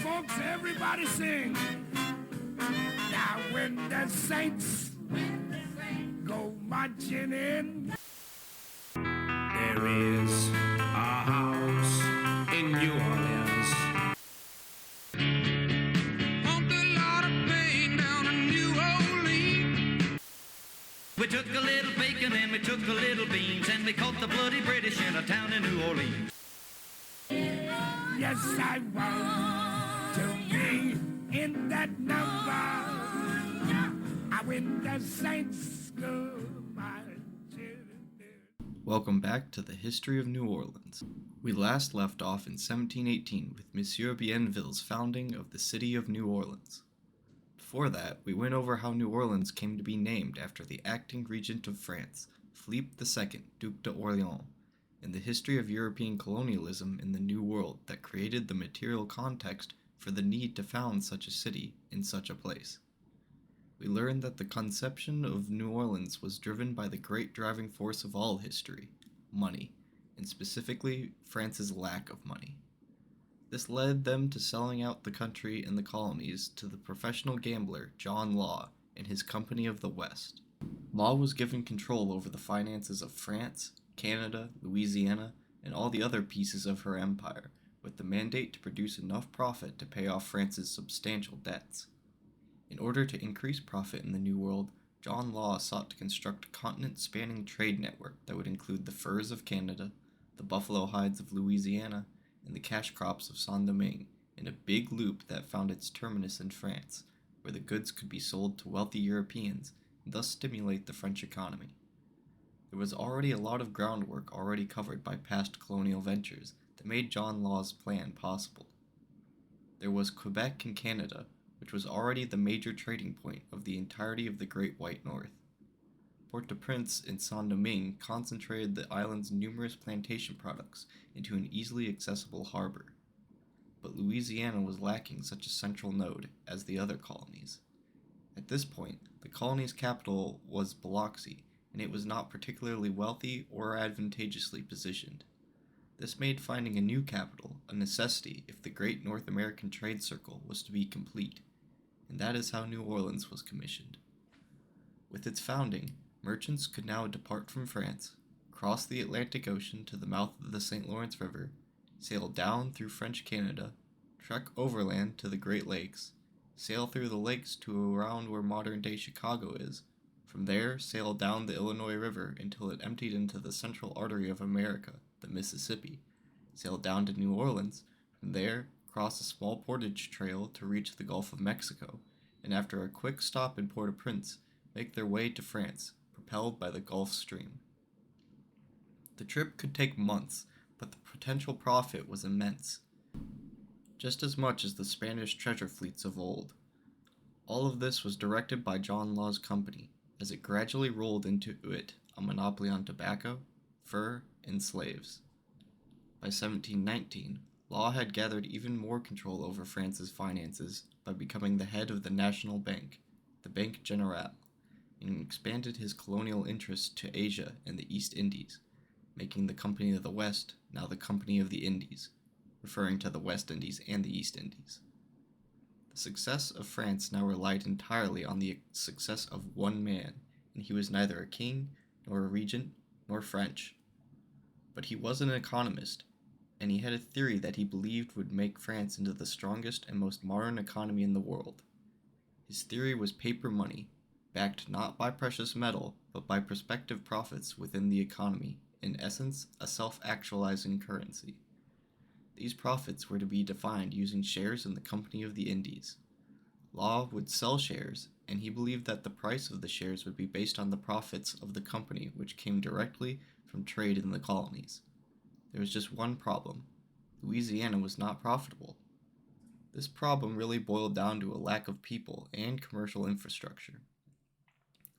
folks, everybody sing. Now when the saints go marching in, there is a house in New Orleans. Pumped a lot of pain down in New Orleans. We took a little bacon and we took a little beans and we caught the bloody British in a town in New Orleans. Yes, I want to be in that number. When the saints go marching in. Welcome back to the History of New Orleans. We last left off in 1718 with Monsieur Bienville's founding of the city of New Orleans. Before that, we went over how New Orleans came to be named after the acting regent of France, Philippe II, Duc d'Orléans, and the history of European colonialism in the New World that created the material context for the need to found such a city in such a place. We learned that the conception of New Orleans was driven by the great driving force of all history, money, and specifically France's lack of money. This led them to selling out the country and the colonies to the professional gambler John Law and his Company of the West. Law was given control over the finances of France, Canada, Louisiana, and all the other pieces of her empire, with the mandate to produce enough profit to pay off France's substantial debts. In order to increase profit in the New World, John Law sought to construct a continent-spanning trade network that would include the furs of Canada, the buffalo hides of Louisiana, and the cash crops of Saint-Domingue in a big loop that found its terminus in France, where the goods could be sold to wealthy Europeans and thus stimulate the French economy. There was already a lot of groundwork already covered by past colonial ventures that made John Law's plan possible. There was Quebec in Canada, which was already the major trading point of the entirety of the Great White North. Port-au-Prince in Saint-Domingue concentrated the island's numerous plantation products into an easily accessible harbor. But Louisiana was lacking such a central node as the other colonies. At this point, the colony's capital was Biloxi, and it was not particularly wealthy or advantageously positioned. This made finding a new capital a necessity if the great North American trade circle was to be complete, and that is how New Orleans was commissioned. With its founding, merchants could now depart from France, cross the Atlantic Ocean to the mouth of the St. Lawrence River, sail down through French Canada, trek overland to the Great Lakes, sail through the lakes to around where modern-day Chicago is, from there sail down the Illinois River until it emptied into the central artery of America, the Mississippi, sail down to New Orleans, from there cross a small portage trail to reach the Gulf of Mexico, and after a quick stop in Port-au-Prince, make their way to France, propelled by the Gulf Stream. The trip could take months, but the potential profit was immense, just as much as the Spanish treasure fleets of old. All of this was directed by John Law's company, as it gradually rolled into it a monopoly on tobacco, fur, and slaves. By 1719, Law had gathered even more control over France's finances by becoming the head of the National Bank, the Banque Generale, and expanded his colonial interests to Asia and the East Indies, making the Company of the West now the Company of the Indies, referring to the West Indies and the East Indies. The success of France now relied entirely on the success of one man, and he was neither a king, nor a regent, nor French. But he was an economist, and he had a theory that he believed would make France into the strongest and most modern economy in the world. His theory was paper money, backed not by precious metal, but by prospective profits within the economy, in essence, a self-actualizing currency. These profits were to be defined using shares in the Company of the Indies. Law would sell shares, and he believed that the price of the shares would be based on the profits of the company, which came directly from trade in the colonies. There was just one problem. Louisiana was not profitable. This problem really boiled down to a lack of people and commercial infrastructure.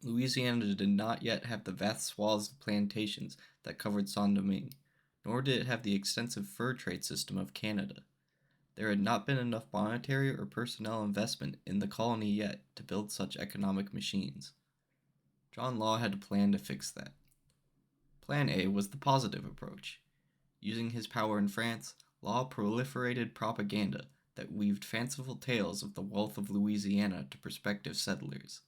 Louisiana did not yet have the vast swaths of plantations that covered Saint-Domingue, nor did it have the extensive fur trade system of Canada. There had not been enough monetary or personnel investment in the colony yet to build such economic machines. John Law had a plan to fix that. Plan A was the positive approach. Using his power in France, Law proliferated propaganda that weaved fanciful tales of the wealth of Louisiana to prospective settlers.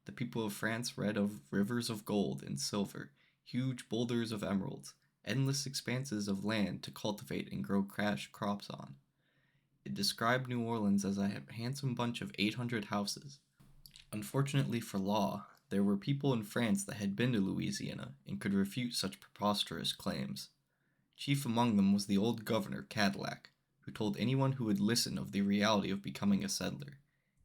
The people of France read of rivers of gold and silver, huge boulders of emeralds, endless expanses of land to cultivate and grow cash crops on. It described New Orleans as a handsome bunch of 800 houses. Unfortunately for Law, there were people in France that had been to Louisiana and could refute such preposterous claims. Chief among them was the old governor, Cadillac, who told anyone who would listen of the reality of becoming a settler.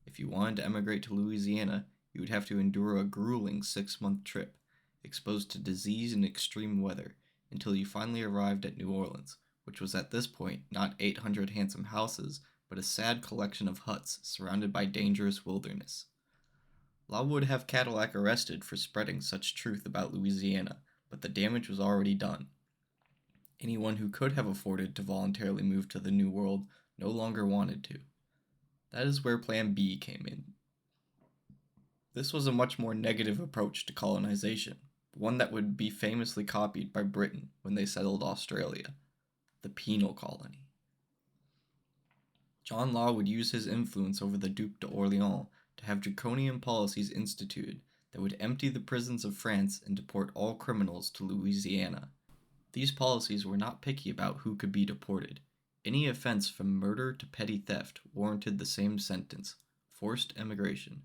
If you wanted to emigrate to Louisiana, you would have to endure a grueling 6-month trip, exposed to disease and extreme weather, until you finally arrived at New Orleans, which was at this point not 800 handsome houses, but a sad collection of huts surrounded by dangerous wilderness. Law would have Cadillac arrested for spreading such truth about Louisiana, but the damage was already done. Anyone who could have afforded to voluntarily move to the New World no longer wanted to. That is where Plan B came in. This was a much more negative approach to colonization, one that would be famously copied by Britain when they settled Australia, the penal colony. John Law would use his influence over the Duc d'Orléans to have draconian policies instituted that would empty the prisons of France and deport all criminals to Louisiana. These policies were not picky about who could be deported. Any offense from murder to petty theft warranted the same sentence: forced emigration.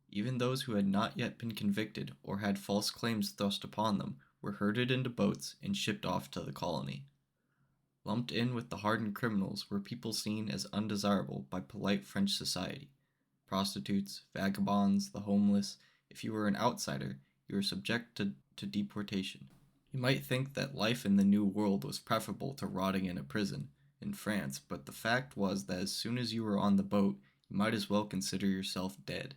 Even those who had not yet been convicted or had false claims thrust upon them were herded into boats and shipped off to the colony. Lumped in with the hardened criminals were people seen as undesirable by polite French society. Prostitutes, vagabonds, the homeless. If you were an outsider, you were subject to deportation. You might think that life in the New World was preferable to rotting in a prison in France, but the fact was that as soon as you were on the boat, you might as well consider yourself dead.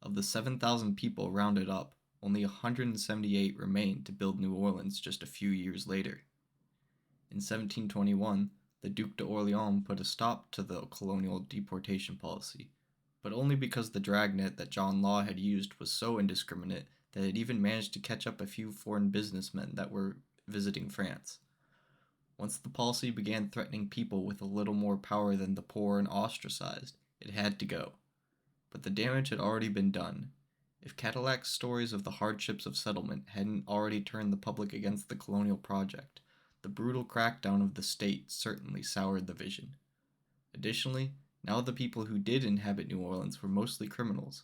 Of the 7,000 people rounded up, only 178 remained to build New Orleans just a few years later. In 1721, the Duc d'Orléans put a stop to the colonial deportation policy, but only because the dragnet that John Law had used was so indiscriminate that it even managed to catch up a few foreign businessmen that were visiting France. Once the policy began threatening people with a little more power than the poor and ostracized, it had to go. But the damage had already been done. If Cadillac's stories of the hardships of settlement hadn't already turned the public against the colonial project, the brutal crackdown of the state certainly soured the vision. Additionally, now the people who did inhabit New Orleans were mostly criminals.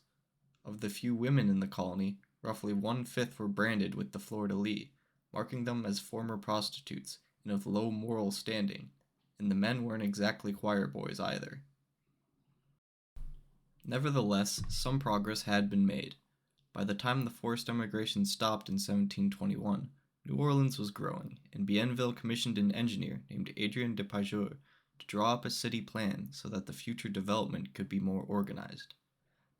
Of the few women in the colony, roughly 1/5 were branded with the fleur-de-lis, marking them as former prostitutes and of low moral standing, and the men weren't exactly choir boys either. Nevertheless, some progress had been made. By the time the forced emigration stopped in 1721, New Orleans was growing, and Bienville commissioned an engineer named Adrien de Pajor to draw up a city plan so that the future development could be more organized.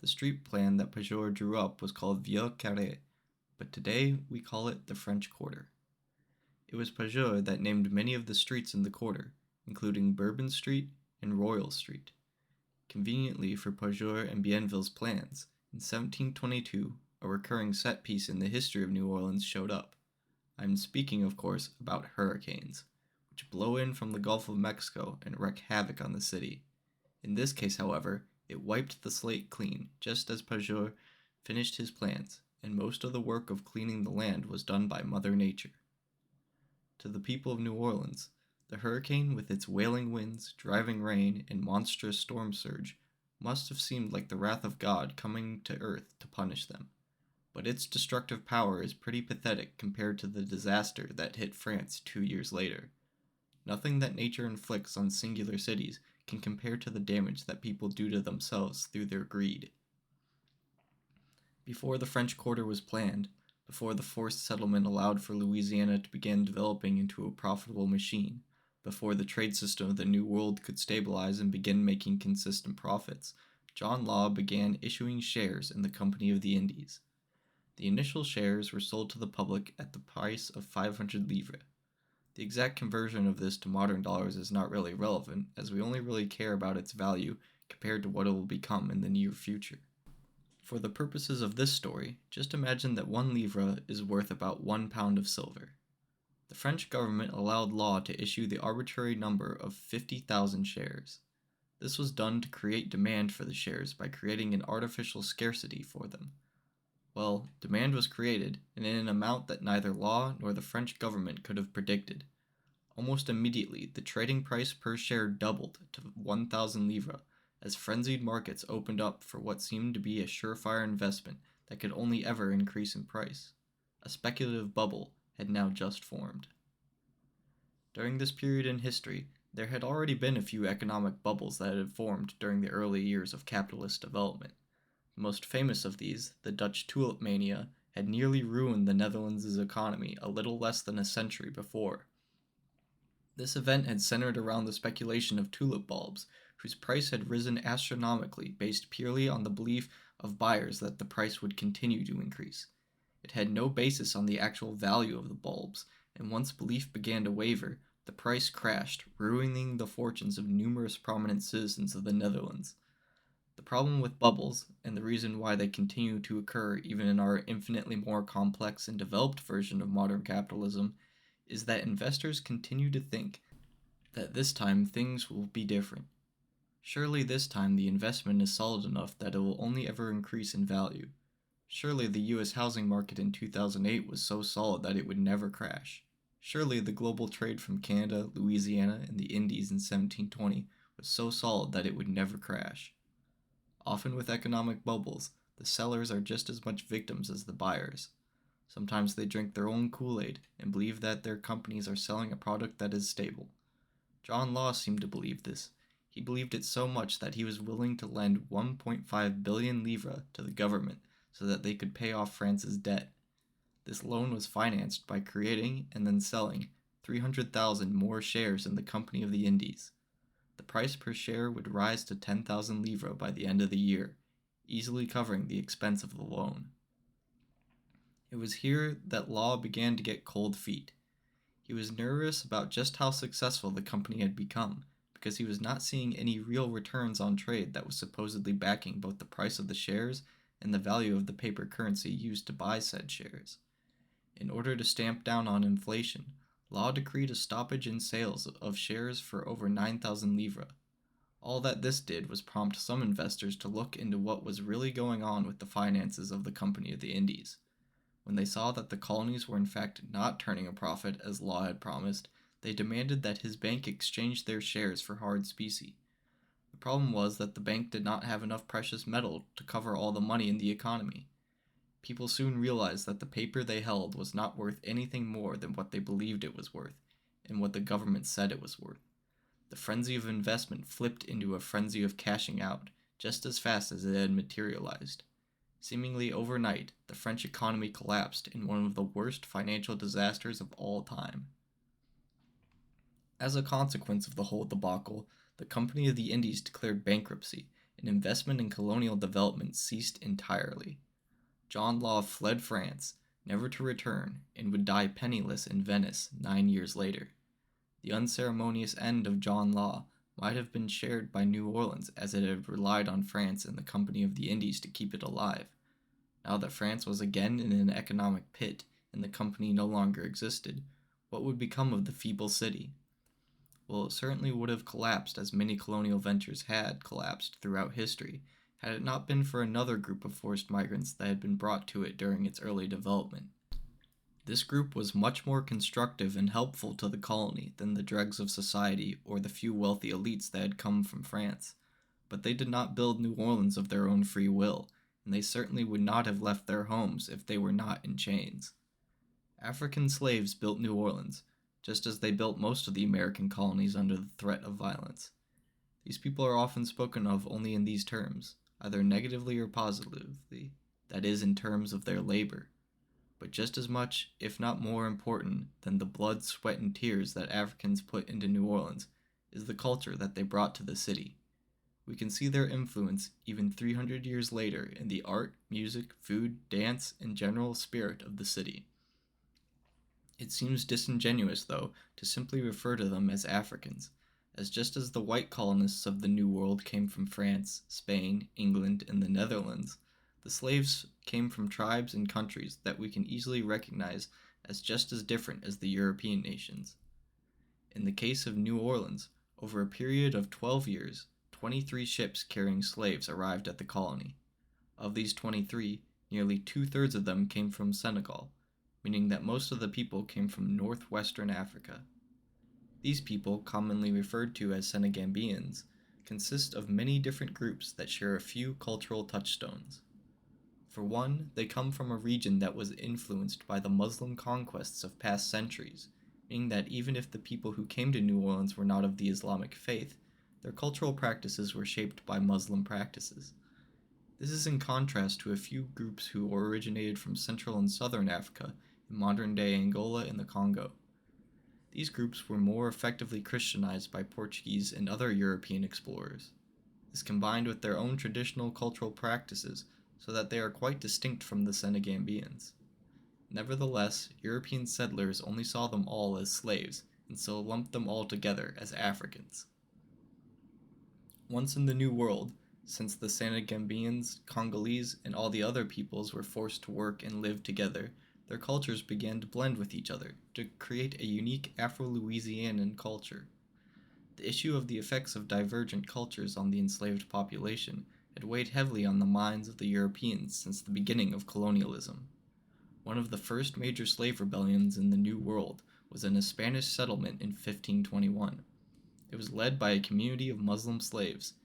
The street plan that Pajor drew up was called Vieux Carré, but today we call it the French Quarter. It was Pajor that named many of the streets in the quarter, including Bourbon Street and Royal Street. Conveniently for Pajor and Bienville's plans, in 1722, a recurring set piece in the history of New Orleans showed up. I'm speaking, of course, about hurricanes, which blow in from the Gulf of Mexico and wreak havoc on the city. In this case, however, it wiped the slate clean, just as Pajor finished his plans, and most of the work of cleaning the land was done by Mother Nature. To the people of New Orleans, the hurricane, with its wailing winds, driving rain, and monstrous storm surge, must have seemed like the wrath of God coming to earth to punish them. But its destructive power is pretty pathetic compared to the disaster that hit France 2 years later. Nothing that nature inflicts on singular cities can compare to the damage that people do to themselves through their greed. Before the French Quarter was planned, before the forced settlement allowed for Louisiana to begin developing into a profitable machine, before the trade system of the New World could stabilize and begin making consistent profits, John Law began issuing shares in the Company of the Indies. The initial shares were sold to the public at the price of 500 livres. The exact conversion of this to modern dollars is not really relevant, as we only really care about its value compared to what it will become in the near future. For the purposes of this story, just imagine that 1 livre is worth about 1 pound of silver. The French government allowed Law to issue the arbitrary number of 50,000 shares. This was done to create demand for the shares by creating an artificial scarcity for them. Well, demand was created, and in an amount that neither law nor the French government could have predicted. Almost immediately, the trading price per share doubled to 1,000 livres, as frenzied markets opened up for what seemed to be a surefire investment that could only ever increase in price. A speculative bubble had now just formed. During this period in history, there had already been a few economic bubbles that had formed during the early years of capitalist development. The most famous of these, the Dutch tulip mania, had nearly ruined the Netherlands' economy a little less than a century before. This event had centered around the speculation of tulip bulbs, whose price had risen astronomically based purely on the belief of buyers that the price would continue to increase. It had no basis on the actual value of the bulbs, and once belief began to waver, the price crashed, ruining the fortunes of numerous prominent citizens of the Netherlands. The problem with bubbles, and the reason why they continue to occur even in our infinitely more complex and developed version of modern capitalism, is that investors continue to think that this time things will be different. Surely this time the investment is solid enough that it will only ever increase in value. Surely the US housing market in 2008 was so solid that it would never crash. Surely the global trade from Canada, Louisiana, and the Indies in 1720 was so solid that it would never crash. Often with economic bubbles, the sellers are just as much victims as the buyers. Sometimes they drink their own Kool-Aid and believe that their companies are selling a product that is stable. John Law seemed to believe this. He believed it so much that he was willing to lend 1.5 billion livres to the government so that they could pay off France's debt. This loan was financed by creating and then selling 300,000 more shares in the Company of the Indies. The price per share would rise to 10,000 livres by the end of the year, easily covering the expense of the loan. It was here that Law began to get cold feet. He was nervous about just how successful the company had become, because he was not seeing any real returns on trade that was supposedly backing both the price of the shares and the value of the paper currency used to buy said shares. In order to stamp down on inflation, Law decreed a stoppage in sales of shares for over 9,000 livres. All that this did was prompt some investors to look into what was really going on with the finances of the Company of the Indies. When they saw that the colonies were in fact not turning a profit as Law had promised, they demanded that his bank exchange their shares for hard specie. The problem was that the bank did not have enough precious metal to cover all the money in the economy. People soon realized that the paper they held was not worth anything more than what they believed it was worth, and what the government said it was worth. The frenzy of investment flipped into a frenzy of cashing out, just as fast as it had materialized. Seemingly overnight, the French economy collapsed in one of the worst financial disasters of all time. As a consequence of the whole debacle, the Company of the Indies declared bankruptcy, and investment in colonial development ceased entirely. John Law fled France, never to return, and would die penniless in Venice 9 years later. The unceremonious end of John Law might have been shared by New Orleans, as it had relied on France and the Company of the Indies to keep it alive. Now that France was again in an economic pit, and the company no longer existed, what would become of the feeble city? Well, it certainly would have collapsed, as many colonial ventures had collapsed throughout history, had it not been for another group of forced migrants that had been brought to it during its early development. This group was much more constructive and helpful to the colony than the dregs of society or the few wealthy elites that had come from France, but they did not build New Orleans of their own free will, and they certainly would not have left their homes if they were not in chains. African slaves built New Orleans, just as they built most of the American colonies under the threat of violence. These people are often spoken of only in these terms, either negatively or positively, that is, in terms of their labor. But just as much, if not more important, than the blood, sweat, and tears that Africans put into New Orleans is the culture that they brought to the city. We can see their influence even 300 years later in the art, music, food, dance, and general spirit of the city. It seems disingenuous, though, to simply refer to them as Africans, as just as the white colonists of the New World came from France, Spain, England, and the Netherlands, the slaves came from tribes and countries that we can easily recognize as just as different as the European nations. In the case of New Orleans, over a period of 12 years, 23 ships carrying slaves arrived at the colony. Of these 23, nearly 2/3 of them came from Senegal, meaning that most of the people came from northwestern Africa. These people, commonly referred to as Senegambians, consist of many different groups that share a few cultural touchstones. For one, they come from a region that was influenced by the Muslim conquests of past centuries, meaning that even if the people who came to New Orleans were not of the Islamic faith, their cultural practices were shaped by Muslim practices. This is in contrast to a few groups who originated from Central and Southern Africa in modern-day Angola and the Congo. These groups were more effectively Christianized by Portuguese and other European explorers. This combined with their own traditional cultural practices so that they are quite distinct from the Senegambians. Nevertheless, European settlers only saw them all as slaves, and so lumped them all together as Africans. Once in the New World, since the Senegambians, Congolese, and all the other peoples were forced to work and live together, their cultures began to blend with each other to create a unique Afro-Louisianan culture. The issue of the effects of divergent cultures on the enslaved population had weighed heavily on the minds of the Europeans since the beginning of colonialism. One of the first major slave rebellions in the New World was in a Spanish settlement in 1521. It was led by a community of Muslim slaves,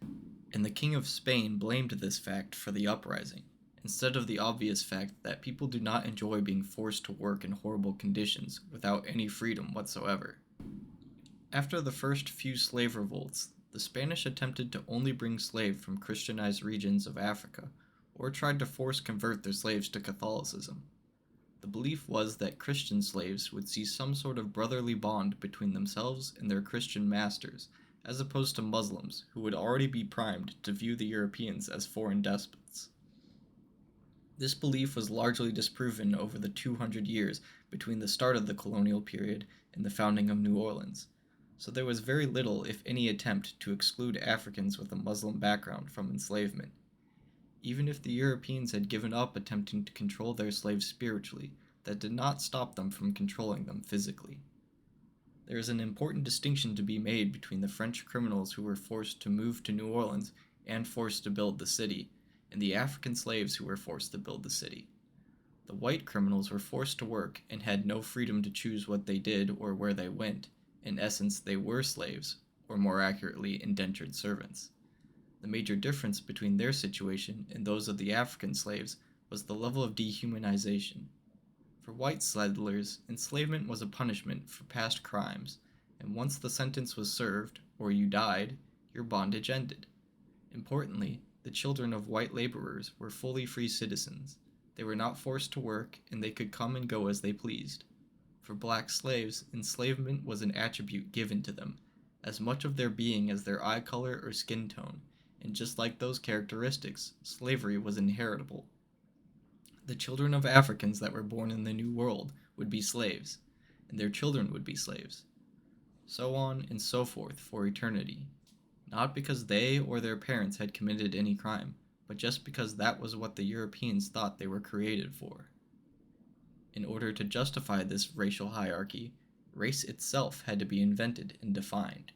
and the King of Spain blamed this fact for the uprising, instead of the obvious fact that people do not enjoy being forced to work in horrible conditions without any freedom whatsoever. After the first few slave revolts, the Spanish attempted to only bring slaves from Christianized regions of Africa, or tried to force convert their slaves to Catholicism. The belief was that Christian slaves would see some sort of brotherly bond between themselves and their Christian masters, as opposed to Muslims, who would already be primed to view the Europeans as foreign despots. This belief was largely disproven over the 200 years between the start of the colonial period and the founding of New Orleans, so there was very little, if any, attempt to exclude Africans with a Muslim background from enslavement. Even if the Europeans had given up attempting to control their slaves spiritually, that did not stop them from controlling them physically. There is an important distinction to be made between the French criminals who were forced to move to New Orleans and forced to build the city, and the African slaves who were forced to build the city. The white criminals were forced to work and had no freedom to choose what they did or where they went. In essence, they were slaves, or more accurately, indentured servants. The major difference between their situation and those of the African slaves was the level of dehumanization. For white settlers, enslavement was a punishment for past crimes, and once the sentence was served, or you died, your bondage ended. Importantly, the children of white laborers were fully free citizens. They were not forced to work, and they could come and go as they pleased. For black slaves, enslavement was an attribute given to them, as much of their being as their eye color or skin tone, and just like those characteristics, slavery was inheritable. The children of Africans that were born in the New World would be slaves, and their children would be slaves. So on and so forth for eternity, not because they or their parents had committed any crime, but just because that was what the Europeans thought they were created for. In order to justify this racial hierarchy, race itself had to be invented and defined.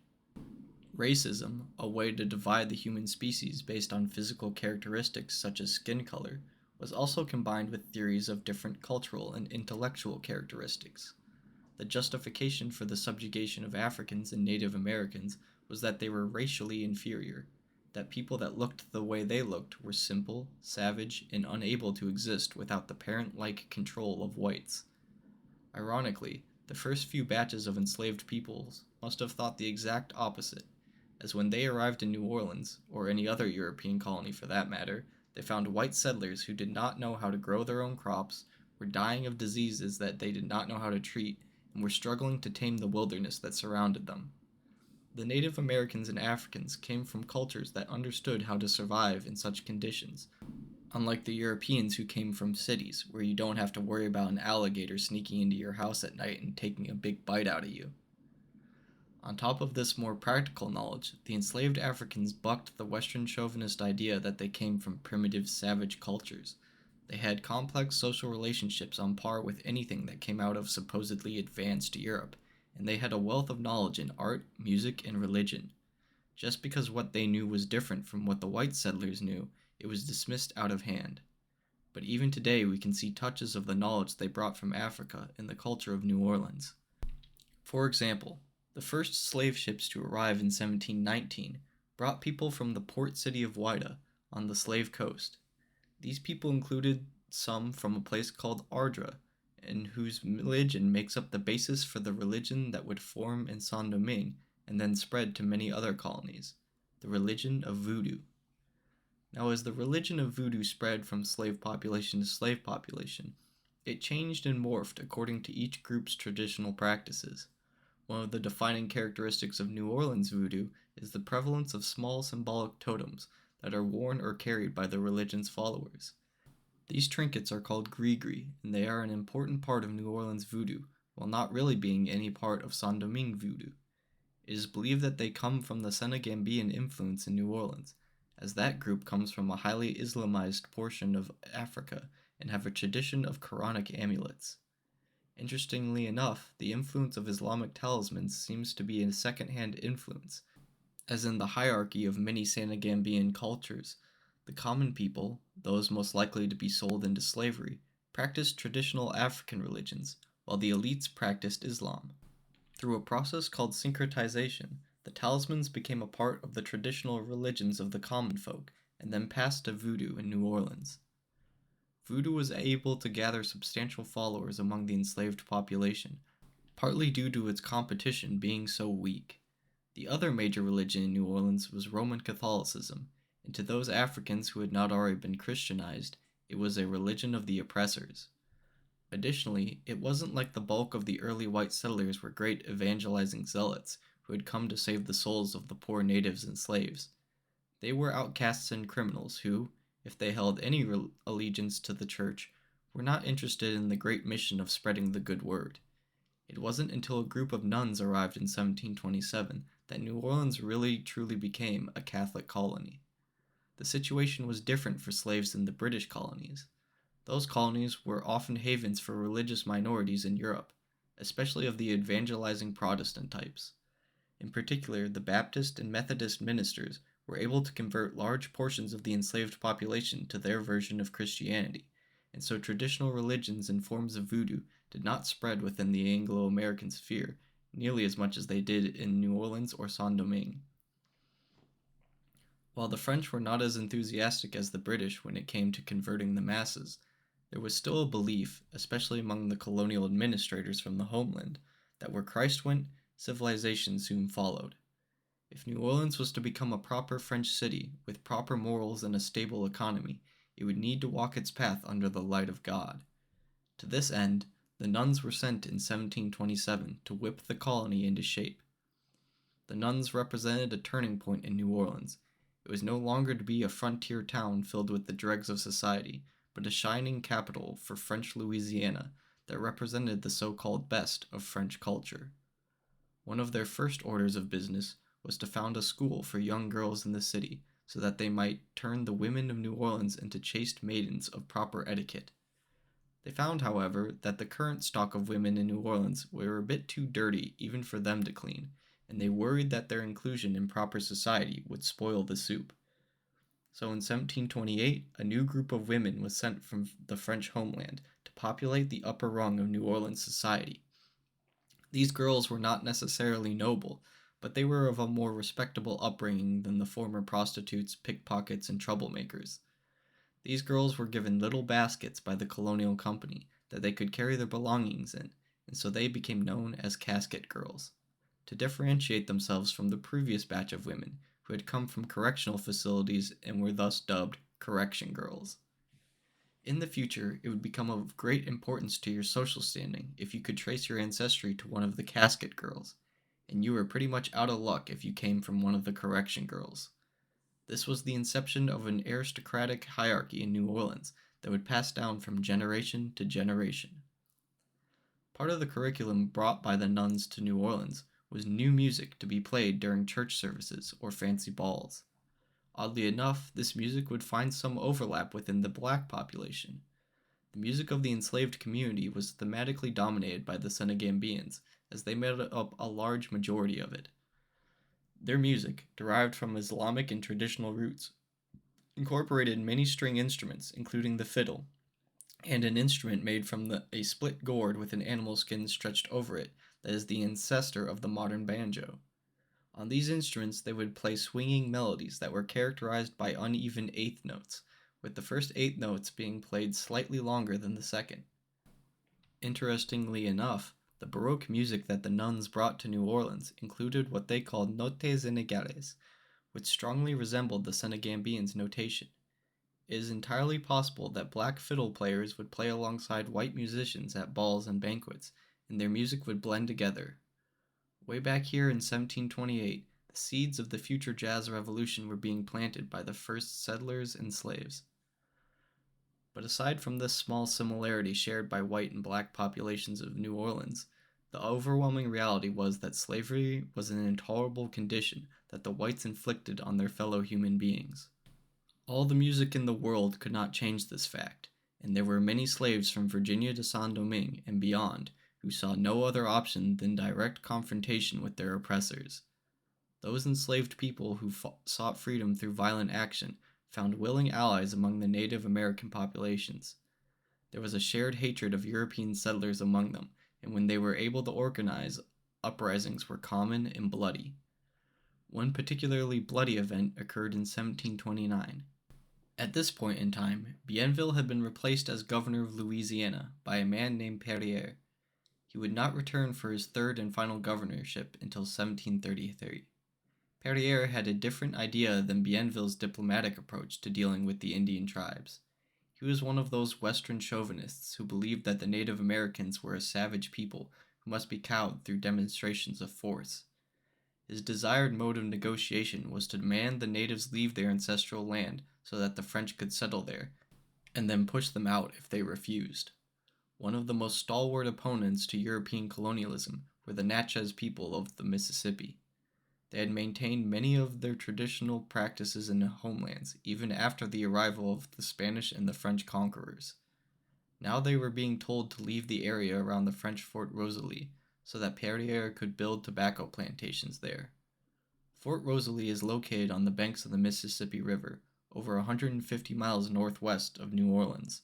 Racism, a way to divide the human species based on physical characteristics such as skin color, was also combined with theories of different cultural and intellectual characteristics. The justification for the subjugation of Africans and Native Americans was that they were racially inferior, that people that looked the way they looked were simple, savage, and unable to exist without the parent-like control of whites. Ironically, the first few batches of enslaved peoples must have thought the exact opposite, as when they arrived in New Orleans, or any other European colony for that matter, they found white settlers who did not know how to grow their own crops, were dying of diseases that they did not know how to treat, and were struggling to tame the wilderness that surrounded them. The Native Americans and Africans came from cultures that understood how to survive in such conditions, unlike the Europeans who came from cities, where you don't have to worry about an alligator sneaking into your house at night and taking a big bite out of you. On top of this more practical knowledge, the enslaved Africans bucked the Western chauvinist idea that they came from primitive, savage cultures. They had complex social relationships on par with anything that came out of supposedly advanced Europe, and they had a wealth of knowledge in art, music, and religion. Just because what they knew was different from what the white settlers knew, it was dismissed out of hand. But even today, we can see touches of the knowledge they brought from Africa in the culture of New Orleans. For example, the first slave ships to arrive in 1719 brought people from the port city of Whydah on the slave coast. These people included some from a place called Ardra, and whose religion makes up the basis for the religion that would form in Saint-Domingue and then spread to many other colonies, the religion of Voodoo. Now, as the religion of Voodoo spread from slave population to slave population, it changed and morphed according to each group's traditional practices. One of the defining characteristics of New Orleans Voodoo is the prevalence of small symbolic totems that are worn or carried by the religion's followers. These trinkets are called gris-gris, and they are an important part of New Orleans Voodoo, while not really being any part of Saint-Domingue Voodoo. It is believed that they come from the Senegambian influence in New Orleans, as that group comes from a highly Islamized portion of Africa and have a tradition of Quranic amulets. Interestingly enough, the influence of Islamic talismans seems to be a second-hand influence, as in the hierarchy of many Senegambian cultures. The common people, those most likely to be sold into slavery, practiced traditional African religions, while the elites practiced Islam. Through a process called syncretization, the talismans became a part of the traditional religions of the common folk, and then passed to Voodoo in New Orleans. Voodoo was able to gather substantial followers among the enslaved population, partly due to its competition being so weak. The other major religion in New Orleans was Roman Catholicism, and to those Africans who had not already been Christianized, it was a religion of the oppressors. Additionally, it wasn't like the bulk of the early white settlers were great evangelizing zealots who had come to save the souls of the poor natives and slaves. They were outcasts and criminals who, if they held any allegiance to the church, were not interested in the great mission of spreading the good word. It wasn't until a group of nuns arrived in 1727 that New Orleans really truly became a Catholic colony. The situation was different for slaves in the British colonies. Those colonies were often havens for religious minorities in Europe, especially of the evangelizing Protestant types. In particular, the Baptist and Methodist ministers were able to convert large portions of the enslaved population to their version of Christianity, and so traditional religions and forms of voodoo did not spread within the Anglo-American sphere nearly as much as they did in New Orleans or Saint-Domingue. While the French were not as enthusiastic as the British when it came to converting the masses, there was still a belief, especially among the colonial administrators from the homeland, that where Christ went, civilization soon followed. If New Orleans was to become a proper French city with proper morals and a stable economy, it would need to walk its path under the light of God. To this end, the nuns were sent in 1727 to whip the colony into shape. The nuns represented a turning point in New Orleans. It was no longer to be a frontier town filled with the dregs of society, but a shining capital for French Louisiana that represented the so-called best of French culture. One of their first orders of business was to found a school for young girls in the city so that they might turn the women of New Orleans into chaste maidens of proper etiquette. They found, however, that the current stock of women in New Orleans were a bit too dirty even for them to clean, and they worried that their inclusion in proper society would spoil the soup. So in 1728, a new group of women was sent from the French homeland to populate the upper rung of New Orleans society. These girls were not necessarily noble, but they were of a more respectable upbringing than the former prostitutes, pickpockets, and troublemakers. These girls were given little baskets by the colonial company that they could carry their belongings in, and so they became known as casket girls, to differentiate themselves from the previous batch of women who had come from correctional facilities and were thus dubbed correction girls. In the future, it would become of great importance to your social standing if you could trace your ancestry to one of the casket girls, and you were pretty much out of luck if you came from one of the correction girls. This was the inception of an aristocratic hierarchy in New Orleans that would pass down from generation to generation. Part of the curriculum brought by the nuns to New Orleans was new music to be played during church services or fancy balls. Oddly enough, this music would find some overlap within the black population. The music of the enslaved community was thematically dominated by the Senegambians, as they made up a large majority of it. Their music, derived from Islamic and traditional roots, incorporated many string instruments, including the fiddle, and an instrument made from a split gourd with an animal skin stretched over it that is the ancestor of the modern banjo. On these instruments, they would play swinging melodies that were characterized by uneven eighth notes, with the first 8 notes being played slightly longer than the second. Interestingly enough, the Baroque music that the nuns brought to New Orleans included what they called notes sénégalaises, which strongly resembled the Senegambians' notation. It is entirely possible that black fiddle players would play alongside white musicians at balls and banquets, and their music would blend together. Way back here in 1728, the seeds of the future jazz revolution were being planted by the first settlers and slaves. But aside from this small similarity shared by white and black populations of New Orleans, the overwhelming reality was that slavery was an intolerable condition that the whites inflicted on their fellow human beings. All the music in the world could not change this fact, and there were many slaves from Virginia to Saint-Domingue and beyond who saw no other option than direct confrontation with their oppressors. Those enslaved people who sought freedom through violent action found willing allies among the Native American populations. There was a shared hatred of European settlers among them, and when they were able to organize, uprisings were common and bloody. One particularly bloody event occurred in 1729. At this point in time, Bienville had been replaced as governor of Louisiana by a man named Perrier. He would not return for his third and final governorship until 1733. Perrier had a different idea than Bienville's diplomatic approach to dealing with the Indian tribes. He was one of those Western chauvinists who believed that the Native Americans were a savage people who must be cowed through demonstrations of force. His desired mode of negotiation was to demand the natives leave their ancestral land so that the French could settle there, and then push them out if they refused. One of the most stalwart opponents to European colonialism were the Natchez people of the Mississippi. They had maintained many of their traditional practices in their homelands, even after the arrival of the Spanish and the French conquerors. Now they were being told to leave the area around the French Fort Rosalie, so that Perrier could build tobacco plantations there. Fort Rosalie is located on the banks of the Mississippi River, over 150 miles northwest of New Orleans.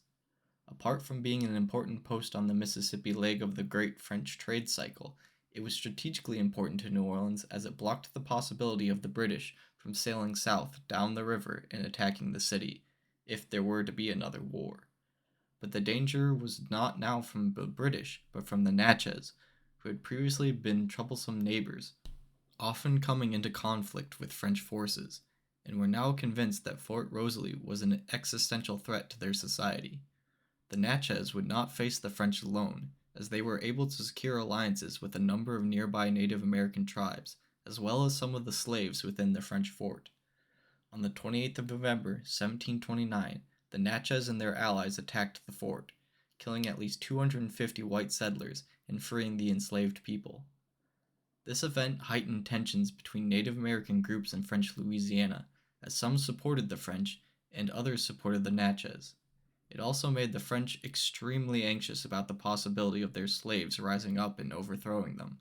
Apart from being an important post on the Mississippi leg of the Great French Trade Cycle, it was strategically important to New Orleans as it blocked the possibility of the British from sailing south down the river and attacking the city, if there were to be another war. But the danger was not now from the British, but from the Natchez, who had previously been troublesome neighbors, often coming into conflict with French forces, and were now convinced that Fort Rosalie was an existential threat to their society. The Natchez would not face the French alone, as they were able to secure alliances with a number of nearby Native American tribes, as well as some of the slaves within the French fort. On the 28th of November, 1729, the Natchez and their allies attacked the fort, killing at least 250 white settlers and freeing the enslaved people. This event heightened tensions between Native American groups in French Louisiana, as some supported the French and others supported the Natchez. It also made the French extremely anxious about the possibility of their slaves rising up and overthrowing them.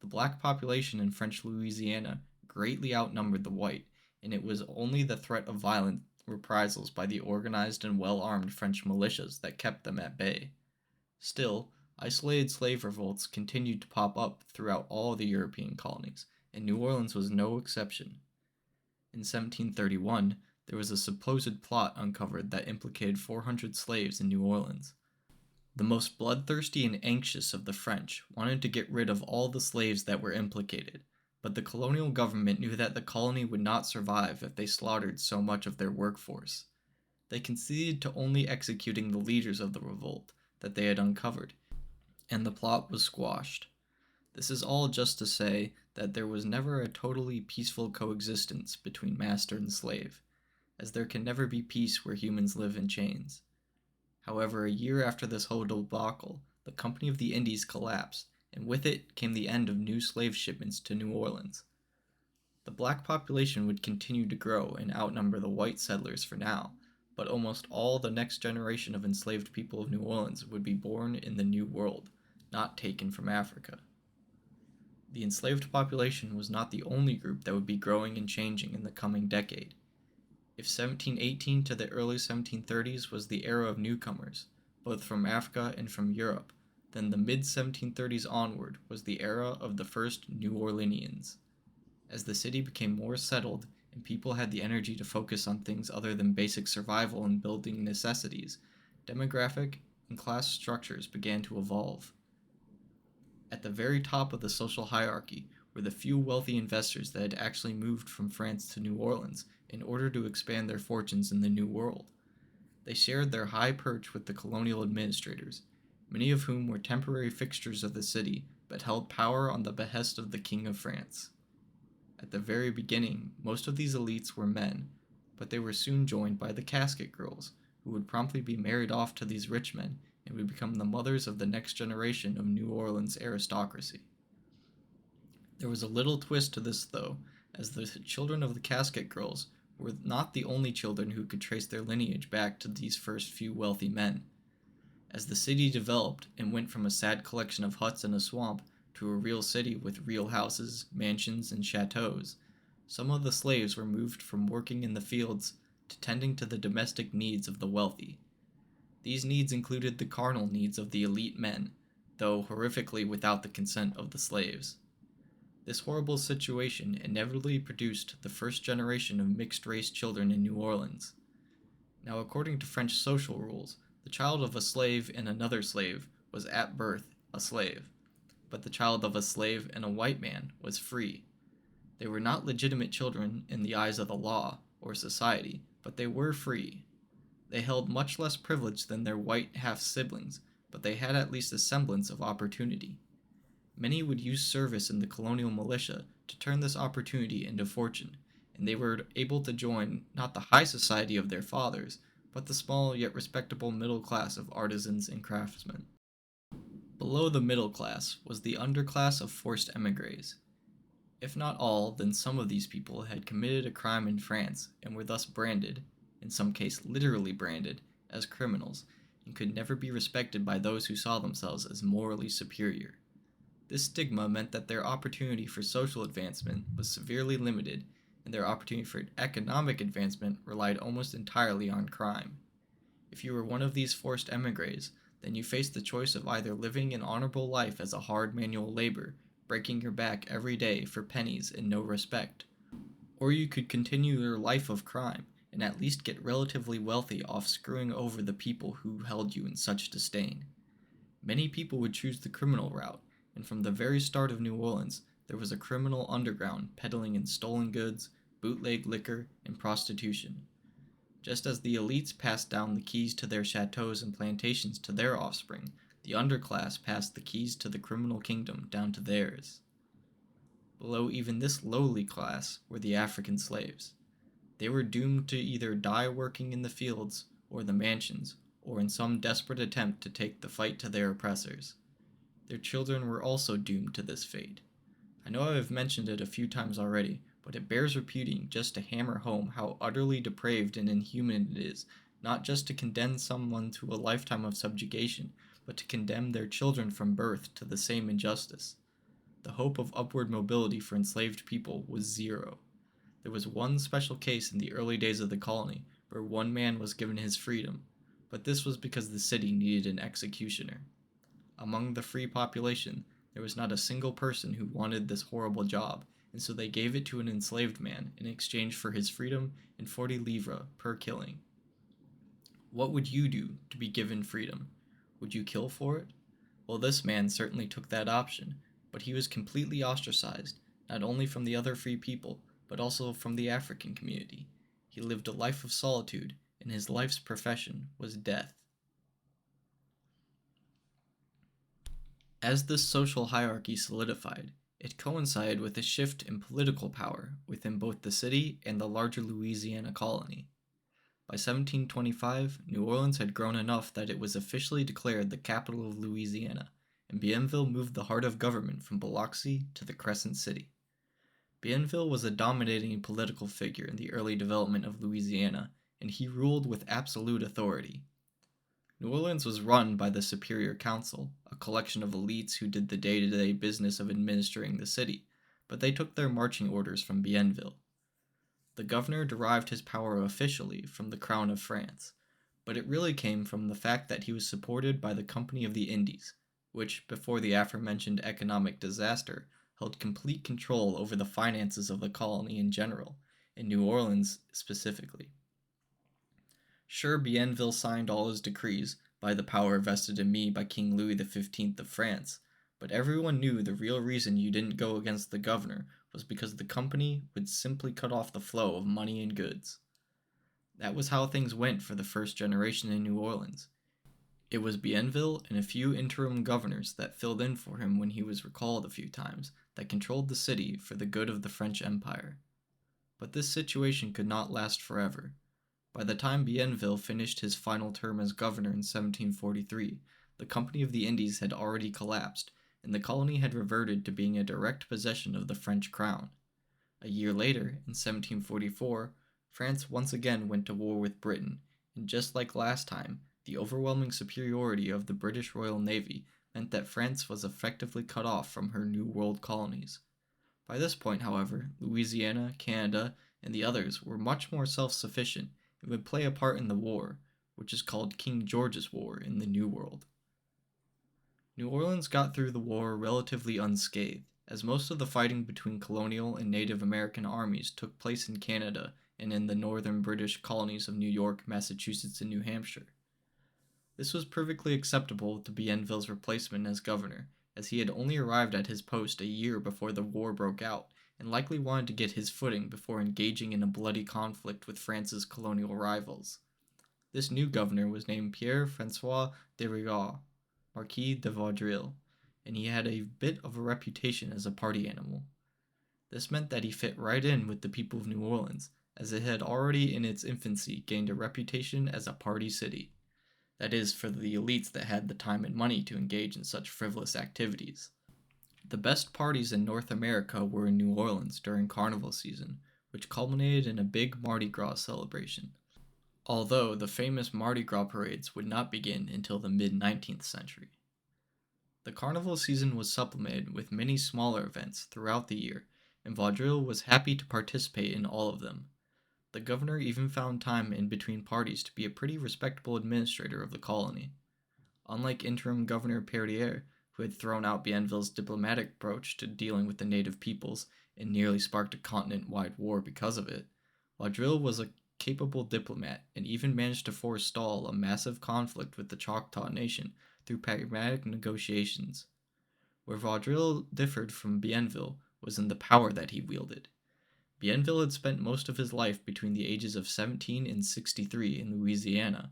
The black population in French Louisiana greatly outnumbered the white, and it was only the threat of violent reprisals by the organized and well-armed French militias that kept them at bay. Still, isolated slave revolts continued to pop up throughout all the European colonies, and New Orleans was no exception. In 1731, there was a supposed plot uncovered that implicated 400 slaves in New Orleans. The most bloodthirsty and anxious of the French wanted to get rid of all the slaves that were implicated, but the colonial government knew that the colony would not survive if they slaughtered so much of their workforce. They conceded to only executing the leaders of the revolt that they had uncovered, and the plot was squashed. This is all just to say that there was never a totally peaceful coexistence between master and slave, as there can never be peace where humans live in chains. However, a year after this whole debacle, the Company of the Indies collapsed, and with it came the end of new slave shipments to New Orleans. The black population would continue to grow and outnumber the white settlers for now, but almost all the next generation of enslaved people of New Orleans would be born in the New World, not taken from Africa. The enslaved population was not the only group that would be growing and changing in the coming decade. If 1718 to the early 1730s was the era of newcomers, both from Africa and from Europe, then the mid-1730s onward was the era of the first New Orleanians. As the city became more settled and people had the energy to focus on things other than basic survival and building necessities, demographic and class structures began to evolve. At the very top of the social hierarchy were the few wealthy investors that had actually moved from France to New Orleans in order to expand their fortunes in the New World. They shared their high perch with the colonial administrators, many of whom were temporary fixtures of the city but held power on the behest of the King of France. At the very beginning, most of these elites were men, but they were soon joined by the casket girls, who would promptly be married off to these rich men and would become the mothers of the next generation of New Orleans aristocracy. There was a little twist to this, though, as the children of the casket girls were not the only children who could trace their lineage back to these first few wealthy men. As the city developed and went from a sad collection of huts in a swamp to a real city with real houses, mansions, and chateaus, some of the slaves were moved from working in the fields to tending to the domestic needs of the wealthy. These needs included the carnal needs of the elite men, though horrifically without the consent of the slaves. This horrible situation inevitably produced the first generation of mixed-race children in New Orleans. Now, according to French social rules, the child of a slave and another slave was at birth a slave, but the child of a slave and a white man was free. They were not legitimate children in the eyes of the law or society, but they were free. They held much less privilege than their white half-siblings, but they had at least a semblance of opportunity. Many would use service in the colonial militia to turn this opportunity into fortune, and they were able to join not the high society of their fathers, but the small yet respectable middle class of artisans and craftsmen. Below the middle class was the underclass of forced émigrés. If not all, then some of these people had committed a crime in France and were thus branded, in some case literally branded, as criminals, and could never be respected by those who saw themselves as morally superior. This stigma meant that their opportunity for social advancement was severely limited, and their opportunity for economic advancement relied almost entirely on crime. If you were one of these forced émigrés, then you faced the choice of either living an honorable life as a hard manual labor, breaking your back every day for pennies and no respect, or you could continue your life of crime and at least get relatively wealthy off screwing over the people who held you in such disdain. Many people would choose the criminal route, and from the very start of New Orleans, there was a criminal underground peddling in stolen goods, bootleg liquor, and prostitution. Just as the elites passed down the keys to their chateaus and plantations to their offspring, the underclass passed the keys to the criminal kingdom down to theirs. Below even this lowly class were the African slaves. They were doomed to either die working in the fields or the mansions, or in some desperate attempt to take the fight to their oppressors. Their children were also doomed to this fate. I know I have mentioned it a few times already, but it bears repeating just to hammer home how utterly depraved and inhuman it is, not just to condemn someone to a lifetime of subjugation, but to condemn their children from birth to the same injustice. The hope of upward mobility for enslaved people was zero. There was one special case in the early days of the colony where one man was given his freedom, but this was because the city needed an executioner. Among the free population, there was not a single person who wanted this horrible job, and so they gave it to an enslaved man in exchange for his freedom and 40 livres per killing. What would you do to be given freedom? Would you kill for it? Well, this man certainly took that option, but he was completely ostracized, not only from the other free people, but also from the African community. He lived a life of solitude, and his life's profession was death. As this social hierarchy solidified, it coincided with a shift in political power within both the city and the larger Louisiana colony. By 1725, New Orleans had grown enough that it was officially declared the capital of Louisiana, and Bienville moved the heart of government from Biloxi to the Crescent City. Bienville was a dominating political figure in the early development of Louisiana, and he ruled with absolute authority. New Orleans was run by the Superior Council, a collection of elites who did the day-to-day business of administering the city, but they took their marching orders from Bienville. The governor derived his power officially from the crown of France, but it really came from the fact that he was supported by the Company of the Indies, which, before the aforementioned economic disaster, held complete control over the finances of the colony in general, and New Orleans specifically. Sure, Bienville signed all his decrees by the power vested in me by King Louis XV of France, but everyone knew the real reason you didn't go against the governor was because the company would simply cut off the flow of money and goods. That was how things went for the first generation in New Orleans. It was Bienville and a few interim governors that filled in for him when he was recalled a few times that controlled the city for the good of the French Empire. But this situation could not last forever. By the time Bienville finished his final term as governor in 1743, the Company of the Indies had already collapsed, and the colony had reverted to being a direct possession of the French crown. A year later, in 1744, France once again went to war with Britain, and just like last time, the overwhelming superiority of the British Royal Navy meant that France was effectively cut off from her New World colonies. By this point, however, Louisiana, Canada, and the others were much more self-sufficient and would play a part in the war, which is called King George's War in the New World. New Orleans got through the war relatively unscathed, as most of the fighting between colonial and Native American armies took place in Canada and in the northern British colonies of New York, Massachusetts, and New Hampshire. This was perfectly acceptable to Bienville's replacement as governor, as he had only arrived at his post a year before the war broke out, and likely wanted to get his footing before engaging in a bloody conflict with France's colonial rivals. This new governor was named Pierre-François de Rigaud, Marquis de Vaudreuil, and he had a bit of a reputation as a party animal. This meant that he fit right in with the people of New Orleans, as it had already in its infancy gained a reputation as a party city. That is, for the elites that had the time and money to engage in such frivolous activities. The best parties in North America were in New Orleans during carnival season, which culminated in a big Mardi Gras celebration, although the famous Mardi Gras parades would not begin until the mid-19th century. The carnival season was supplemented with many smaller events throughout the year, and Vaudreuil was happy to participate in all of them. The governor even found time in between parties to be a pretty respectable administrator of the colony. Unlike interim Governor Perrier, who had thrown out Bienville's diplomatic approach to dealing with the native peoples and nearly sparked a continent-wide war because of it, Vaudreuil was a capable diplomat and even managed to forestall a massive conflict with the Choctaw Nation through pragmatic negotiations. Where Vaudreuil differed from Bienville was in the power that he wielded. Bienville had spent most of his life between the ages of 17 and 63 in Louisiana,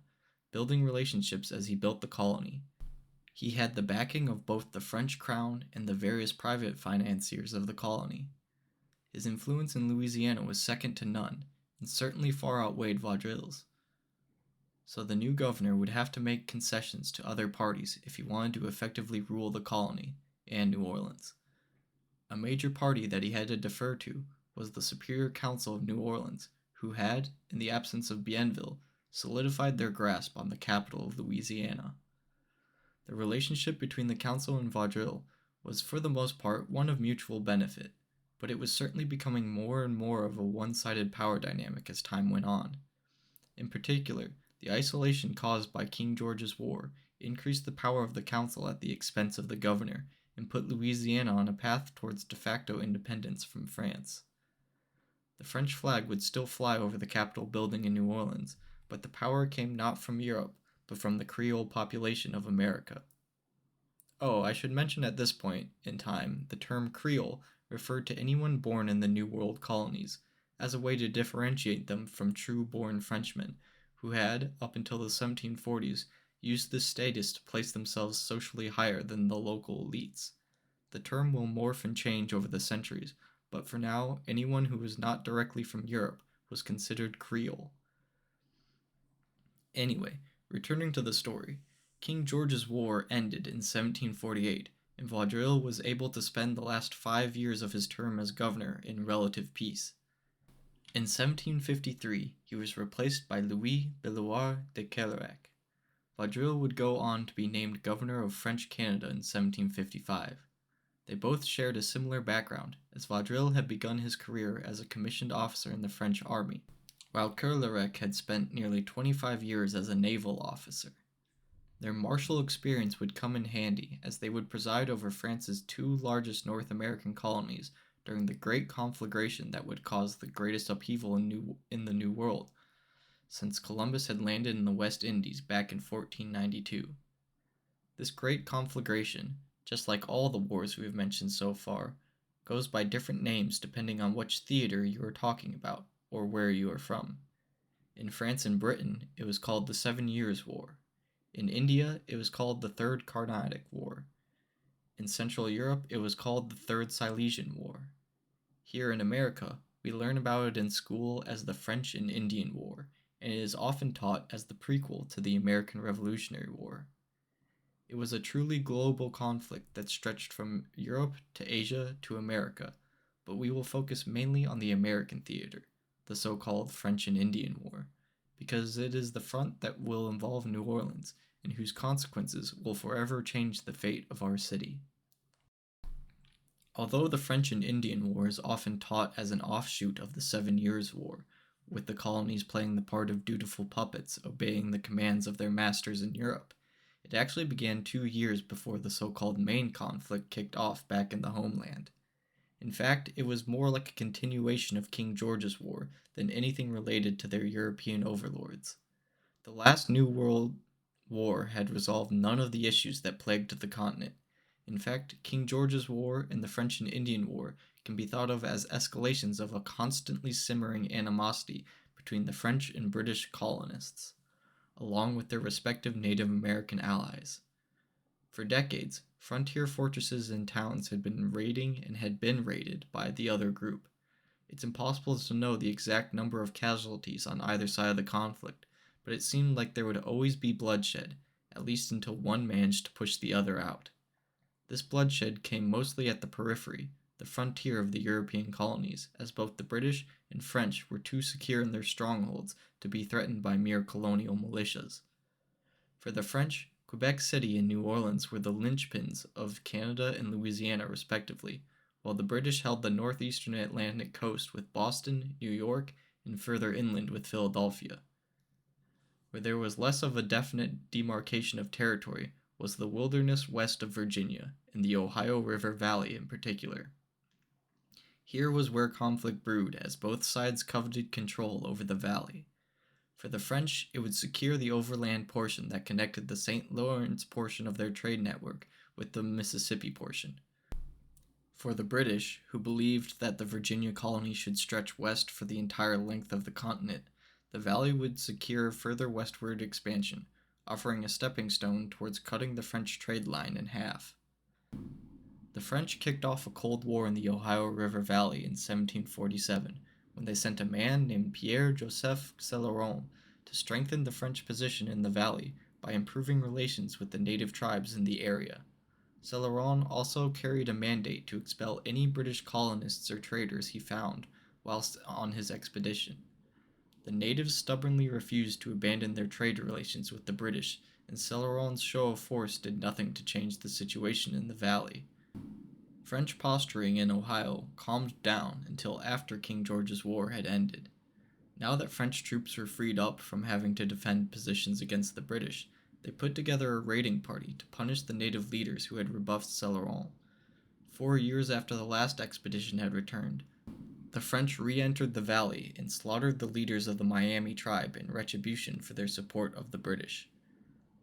building relationships as he built the colony. He had the backing of both the French crown and the various private financiers of the colony. His influence in Louisiana was second to none, and certainly far outweighed Vaudreuil's. So the new governor would have to make concessions to other parties if he wanted to effectively rule the colony and New Orleans. A major party that he had to defer to was the Superior Council of New Orleans, who had, in the absence of Bienville, solidified their grasp on the capital of Louisiana. The relationship between the council and Vaudreuil was for the most part one of mutual benefit, but it was certainly becoming more and more of a one-sided power dynamic as time went on. In particular, the isolation caused by King George's War increased the power of the council at the expense of the governor and put Louisiana on a path towards de facto independence from France. The French flag would still fly over the Capitol building in New Orleans, but the power came not from Europe, but from the Creole population of America. Oh, I should mention at this point in time, the term Creole referred to anyone born in the New World colonies, as a way to differentiate them from true-born Frenchmen, who had, up until the 1740s, used this status to place themselves socially higher than the local elites. The term will morph and change over the centuries, but for now, anyone who was not directly from Europe was considered Creole. Anyway, returning to the story, King George's War ended in 1748, and Vaudreuil was able to spend the last 5 years of his term as governor in relative peace. In 1753, he was replaced by Louis Belloir de Quélérac. Vaudreuil would go on to be named governor of French Canada in 1755. They both shared a similar background, as Vaudreuil had begun his career as a commissioned officer in the French army, while Courlerec had spent nearly 25 years as a naval officer. Their martial experience would come in handy, as they would preside over France's two largest North American colonies during the Great Conflagration that would cause the greatest upheaval in the New World, since Columbus had landed in the West Indies back in 1492. This Great Conflagration, just like all the wars we have mentioned so far, goes by different names depending on which theater you are talking about or where you are from. In France and Britain, it was called the 7 Years' War. In India, it was called the Third Carnatic War. In Central Europe, it was called the Third Silesian War. Here in America, we learn about it in school as the French and Indian War, and it is often taught as the prequel to the American Revolutionary War. It was a truly global conflict that stretched from Europe to Asia to America, but we will focus mainly on the American theater, the so-called French and Indian War, because it is the front that will involve New Orleans and whose consequences will forever change the fate of our city. Although the French and Indian War is often taught as an offshoot of the 7 Years' War, with the colonies playing the part of dutiful puppets obeying the commands of their masters in Europe, it actually began 2 years before the so-called main conflict kicked off back in the homeland. In fact, it was more like a continuation of King George's War than anything related to their European overlords. The last New World War had resolved none of the issues that plagued the continent. In fact, King George's War and the French and Indian War can be thought of as escalations of a constantly simmering animosity between the French and British colonists, along with their respective Native American allies. For decades, frontier fortresses and towns had been raided by the other group. It's impossible to know the exact number of casualties on either side of the conflict, but it seemed like there would always be bloodshed, at least until one managed to push the other out. This bloodshed came mostly at the periphery, the frontier of the European colonies, as both the British and French were too secure in their strongholds to be threatened by mere colonial militias. For the French, Quebec City and New Orleans were the linchpins of Canada and Louisiana respectively, while the British held the northeastern Atlantic coast with Boston, New York, and further inland with Philadelphia. Where there was less of a definite demarcation of territory was the wilderness west of Virginia, and the Ohio River Valley in particular. Here was where conflict brewed, as both sides coveted control over the valley. For the French, it would secure the overland portion that connected the St. Lawrence portion of their trade network with the Mississippi portion. For the British, who believed that the Virginia colony should stretch west for the entire length of the continent, the valley would secure further westward expansion, offering a stepping stone towards cutting the French trade line in half. The French kicked off a Cold War in the Ohio River Valley in 1747, when they sent a man named Pierre-Joseph Céloron to strengthen the French position in the valley by improving relations with the native tribes in the area. Céloron also carried a mandate to expel any British colonists or traders he found whilst on his expedition. The natives stubbornly refused to abandon their trade relations with the British, and Céloron's show of force did nothing to change the situation in the valley. French posturing in Ohio calmed down until after King George's War had ended. Now that French troops were freed up from having to defend positions against the British, they put together a raiding party to punish the native leaders who had rebuffed Céloron. 4 years after the last expedition had returned, the French re-entered the valley and slaughtered the leaders of the Miami tribe in retribution for their support of the British.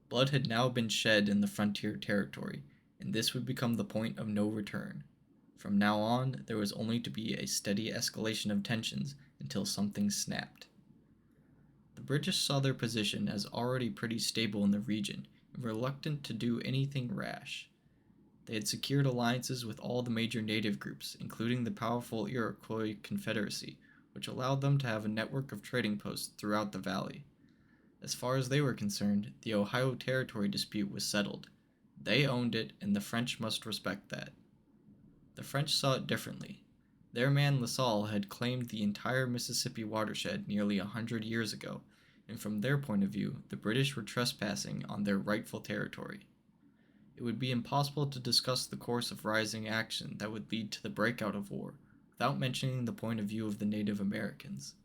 Blood had now been shed in the frontier territory, and this would become the point of no return. From now on, there was only to be a steady escalation of tensions until something snapped. The British saw their position as already pretty stable in the region and were reluctant to do anything rash. They had secured alliances with all the major native groups, including the powerful Iroquois Confederacy, which allowed them to have a network of trading posts throughout the valley. As far as they were concerned, the Ohio Territory dispute was settled. They owned it, and the French must respect that. The French saw it differently. Their man La Salle had claimed the entire Mississippi watershed nearly 100 years ago, and from their point of view, the British were trespassing on their rightful territory. It would be impossible to discuss the course of rising action that would lead to the breakout of war without mentioning the point of view of the Native Americans.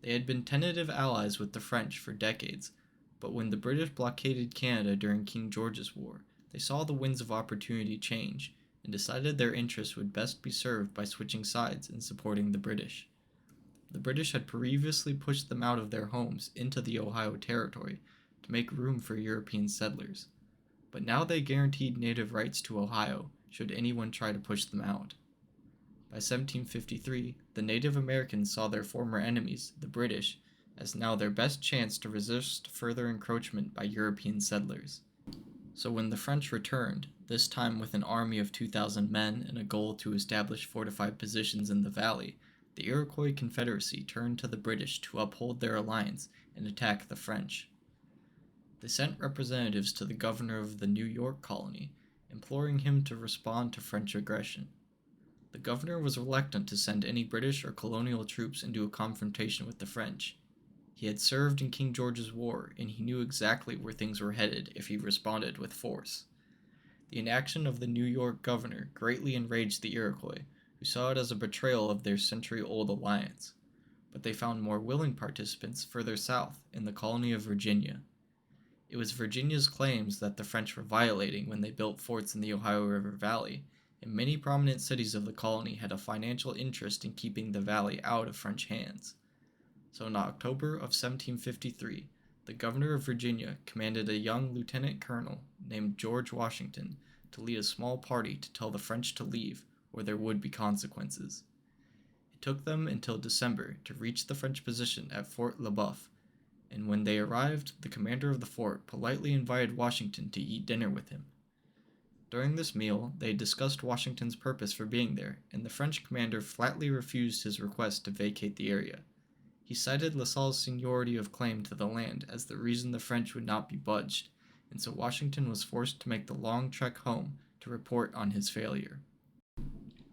They had been tentative allies with the French for decades, but when the British blockaded Canada during King George's War, they saw the winds of opportunity change and decided their interests would best be served by switching sides and supporting the British. The British had previously pushed them out of their homes into the Ohio Territory to make room for European settlers, but now they guaranteed native rights to Ohio should anyone try to push them out. By 1753, the Native Americans saw their former enemies, the British, as now their best chance to resist further encroachment by European settlers. So when the French returned, this time with an army of 2,000 men and a goal to establish fortified positions in the valley, the Iroquois Confederacy turned to the British to uphold their alliance and attack the French. They sent representatives to the governor of the New York colony, imploring him to respond to French aggression. The governor was reluctant to send any British or colonial troops into a confrontation with the French. He had served in King George's War, and he knew exactly where things were headed if he responded with force. The inaction of the New York governor greatly enraged the Iroquois, who saw it as a betrayal of their century-old alliance, but they found more willing participants further south in the colony of Virginia. It was Virginia's claims that the French were violating when they built forts in the Ohio River Valley, and many prominent cities of the colony had a financial interest in keeping the valley out of French hands. So in October of 1753, the governor of Virginia commanded a young lieutenant colonel named George Washington to lead a small party to tell the French to leave, or there would be consequences. It took them until December to reach the French position at Fort Le Boeuf, and when they arrived, the commander of the fort politely invited Washington to eat dinner with him. During this meal, they discussed Washington's purpose for being there, and the French commander flatly refused his request to vacate the area. He cited La Salle's seniority of claim to the land as the reason the French would not be budged, and so Washington was forced to make the long trek home to report on his failure.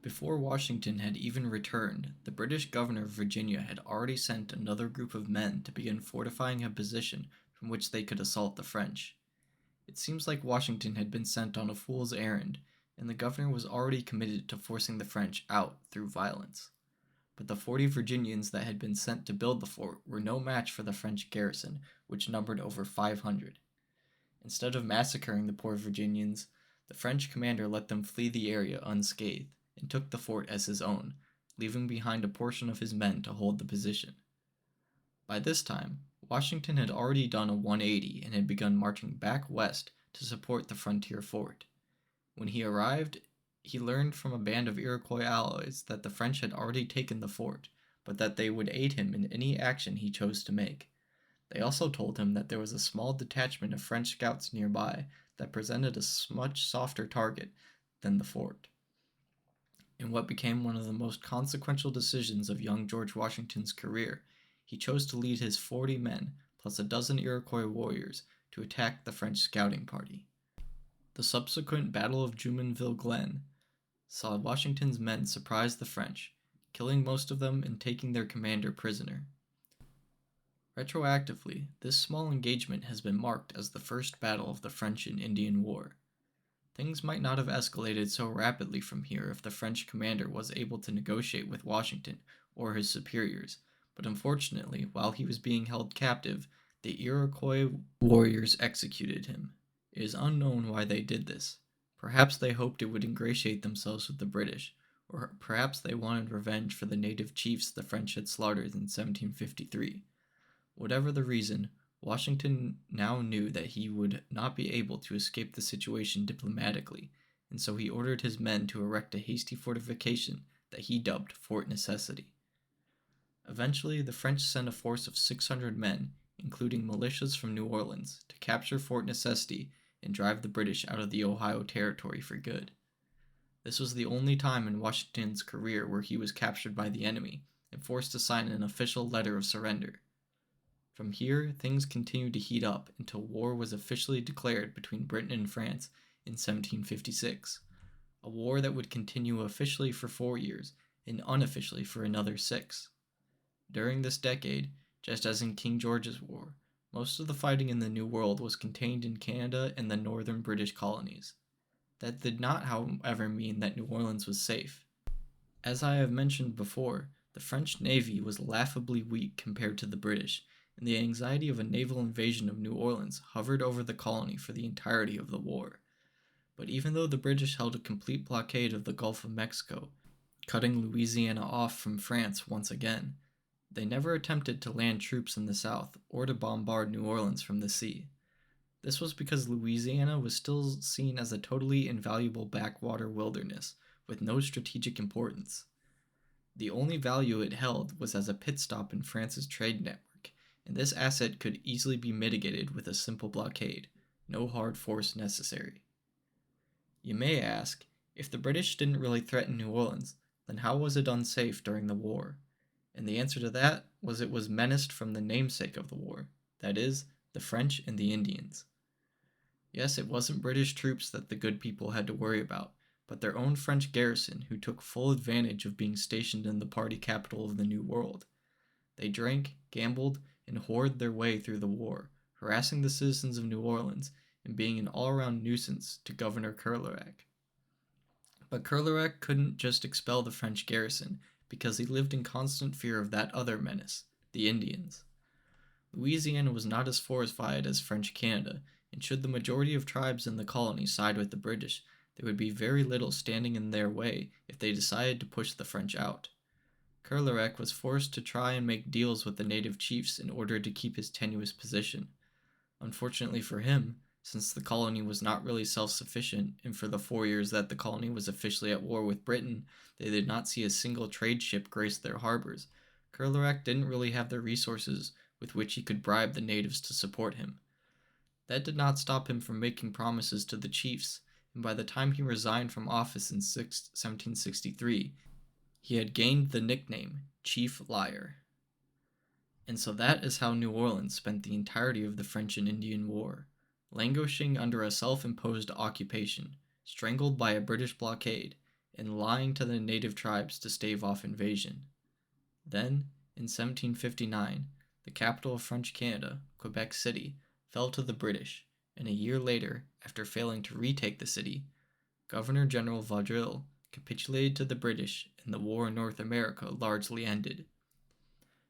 Before Washington had even returned, the British governor of Virginia had already sent another group of men to begin fortifying a position from which they could assault the French. It seems like Washington had been sent on a fool's errand, and the governor was already committed to forcing the French out through violence. But the 40 Virginians that had been sent to build the fort were no match for the French garrison, which numbered over 500. Instead of massacring the poor Virginians, the French commander let them flee the area unscathed, and took the fort as his own, leaving behind a portion of his men to hold the position. By this time, Washington had already done a 180 and had begun marching back west to support the frontier fort. When he arrived, he learned from a band of Iroquois allies that the French had already taken the fort, but that they would aid him in any action he chose to make. They also told him that there was a small detachment of French scouts nearby that presented a much softer target than the fort. In what became one of the most consequential decisions of young George Washington's career, he chose to lead his 40 men, plus a dozen Iroquois warriors, to attack the French scouting party. The subsequent Battle of Jumonville Glen saw Washington's men surprise the French, killing most of them and taking their commander prisoner. Retroactively, this small engagement has been marked as the first battle of the French and Indian War. Things might not have escalated so rapidly from here if the French commander was able to negotiate with Washington or his superiors, but unfortunately, while he was being held captive, the Iroquois warriors executed him. It is unknown why they did this. Perhaps they hoped it would ingratiate themselves with the British, or perhaps they wanted revenge for the native chiefs the French had slaughtered in 1753. Whatever the reason, Washington now knew that he would not be able to escape the situation diplomatically, and so he ordered his men to erect a hasty fortification that he dubbed Fort Necessity. Eventually, the French sent a force of 600 men, including militias from New Orleans, to capture Fort Necessity and drive the British out of the Ohio Territory for good. This was the only time in Washington's career where he was captured by the enemy and forced to sign an official letter of surrender. From here, things continued to heat up until war was officially declared between Britain and France in 1756, a war that would continue officially for 4 years and unofficially for another 6. During this decade, Just as in King George's War, most of the fighting in the New World was contained in Canada and the northern British colonies. That did not, however, mean that New Orleans was safe. As I have mentioned before, the French Navy was laughably weak compared to the British, and the anxiety of a naval invasion of New Orleans hovered over the colony for the entirety of the war. But even though the British held a complete blockade of the Gulf of Mexico, cutting Louisiana off from France once again, they never attempted to land troops in the south or to bombard New Orleans from the sea. This was because Louisiana was still seen as a totally invaluable backwater wilderness with no strategic importance. The only value it held was as a pit stop in France's trade network, and this asset could easily be mitigated with a simple blockade, no hard force necessary. You may ask, if the British didn't really threaten New Orleans, then how was it unsafe during the war? And the answer to that was it was menaced from the namesake of the war, that is, the French and the Indians. Yes, it wasn't British troops that the good people had to worry about, but their own French garrison who took full advantage of being stationed in the party capital of the New World. They drank, gambled, and whored their way through the war, harassing the citizens of New Orleans and being an all-around nuisance to Governor Courleyrac. But Courleyrac couldn't just expel the French garrison because he lived in constant fear of that other menace, the Indians. Louisiana was not as fortified as French Canada, and should the majority of tribes in the colony side with the British, there would be very little standing in their way if they decided to push the French out. Courleyrac was forced to try and make deals with the native chiefs in order to keep his tenuous position. Unfortunately for him, since the colony was not really self-sufficient, and for the 4 years that the colony was officially at war with Britain, they did not see a single trade ship grace their harbors, Courleyrac didn't really have the resources with which he could bribe the natives to support him. That did not stop him from making promises to the chiefs, and by the time he resigned from office in 1763, he had gained the nickname Chief Liar. And so that is how New Orleans spent the entirety of the French and Indian War, languishing under a self-imposed occupation, strangled by a British blockade, and lying to the native tribes to stave off invasion. Then, in 1759, the capital of French Canada, Quebec City, fell to the British, and a year later, after failing to retake the city, Governor-General Vaudreuil capitulated to the British and the war in North America largely ended.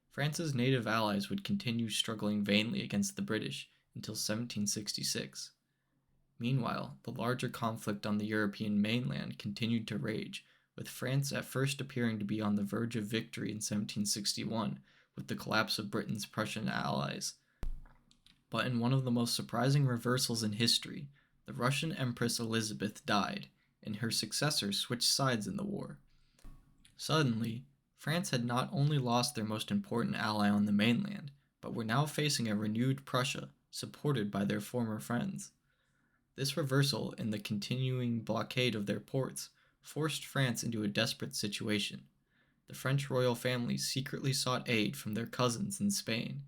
France's native allies would continue struggling vainly against the British until 1766. Meanwhile, the larger conflict on the European mainland continued to rage, with France at first appearing to be on the verge of victory in 1761 with the collapse of Britain's Prussian allies. But in one of the most surprising reversals in history, the Russian Empress Elizabeth died, and her successor switched sides in the war. Suddenly, France had not only lost their most important ally on the mainland, but were now facing a renewed Prussia, supported by their former friends. This reversal and the continuing blockade of their ports forced France into a desperate situation. The French royal family secretly sought aid from their cousins in Spain.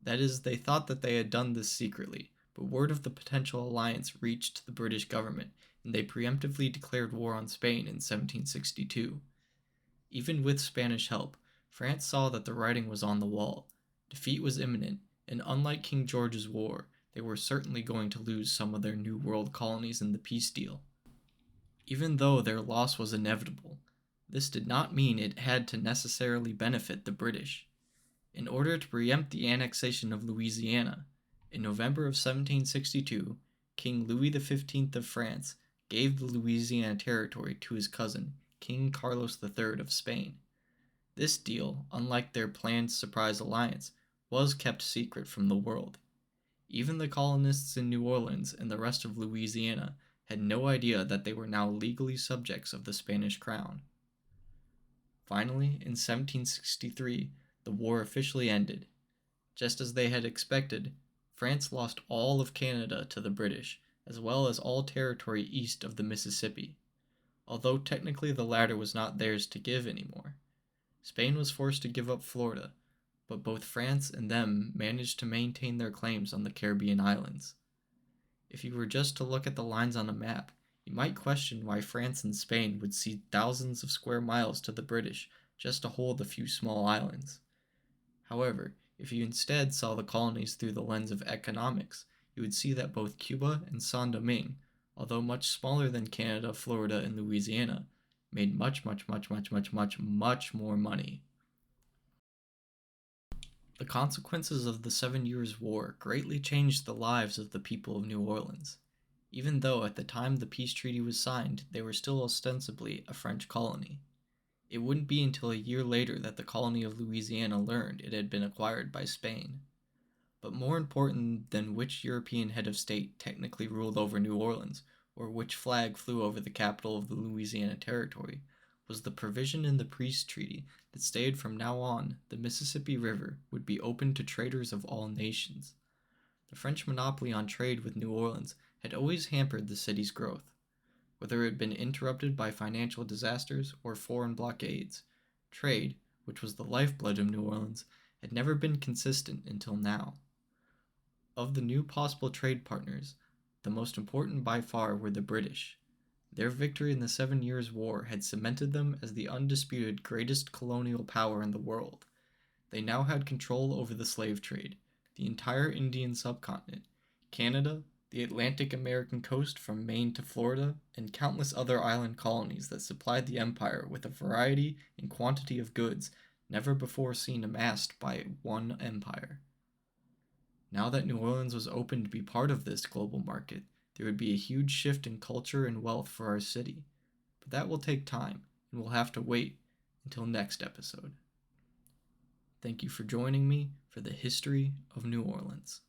That is, they thought that they had done this secretly, but word of the potential alliance reached the British government, and they preemptively declared war on Spain in 1762. Even with Spanish help, France saw that the writing was on the wall. Defeat was imminent, and unlike King George's War, they were certainly going to lose some of their New World colonies in the peace deal. Even though their loss was inevitable, this did not mean it had to necessarily benefit the British. In order to preempt the annexation of Louisiana, in November of 1762, King Louis XV of France gave the Louisiana Territory to his cousin, King Carlos III of Spain. This deal, unlike their planned surprise alliance, was kept secret from the world. Even the colonists in New Orleans and the rest of Louisiana had no idea that they were now legally subjects of the Spanish crown. Finally, in 1763, the war officially ended. Just as they had expected, France lost all of Canada to the British, as well as all territory east of the Mississippi, although technically the latter was not theirs to give anymore. Spain was forced to give up Florida, but both France and them managed to maintain their claims on the Caribbean islands. If you were just to look at the lines on a map, you might question why France and Spain would cede thousands of square miles to the British just to hold a few small islands. However, If you instead saw the colonies through the lens of economics, you would see that both Cuba and Saint Domingue, although much smaller than Canada, Florida, and Louisiana, made much more money. The consequences of the 7 Years' War greatly changed the lives of the people of New Orleans. Even though at the time the peace treaty was signed, they were still ostensibly a French colony. It wouldn't be until a year later that the colony of Louisiana learned it had been acquired by Spain. But more important than which European head of state technically ruled over New Orleans, or which flag flew over the capital of the Louisiana Territory, was the provision in the peace treaty that stated from now on the Mississippi River would be open to traders of all nations. The French monopoly on trade with New Orleans had always hampered the city's growth. Whether it had been interrupted by financial disasters or foreign blockades, trade, which was the lifeblood of New Orleans, had never been consistent until now. Of the new possible trade partners, the most important by far were the British. Their victory in the 7 Years' War had cemented them as the undisputed greatest colonial power in the world. They now had control over the slave trade, the entire Indian subcontinent, Canada, the Atlantic American coast from Maine to Florida, and countless other island colonies that supplied the empire with a variety and quantity of goods never before seen amassed by one empire. Now that New Orleans was open to be part of this global market, there would be a huge shift in culture and wealth for our city. But that will take time, and we'll have to wait until next episode. Thank you for joining me for the history of New Orleans.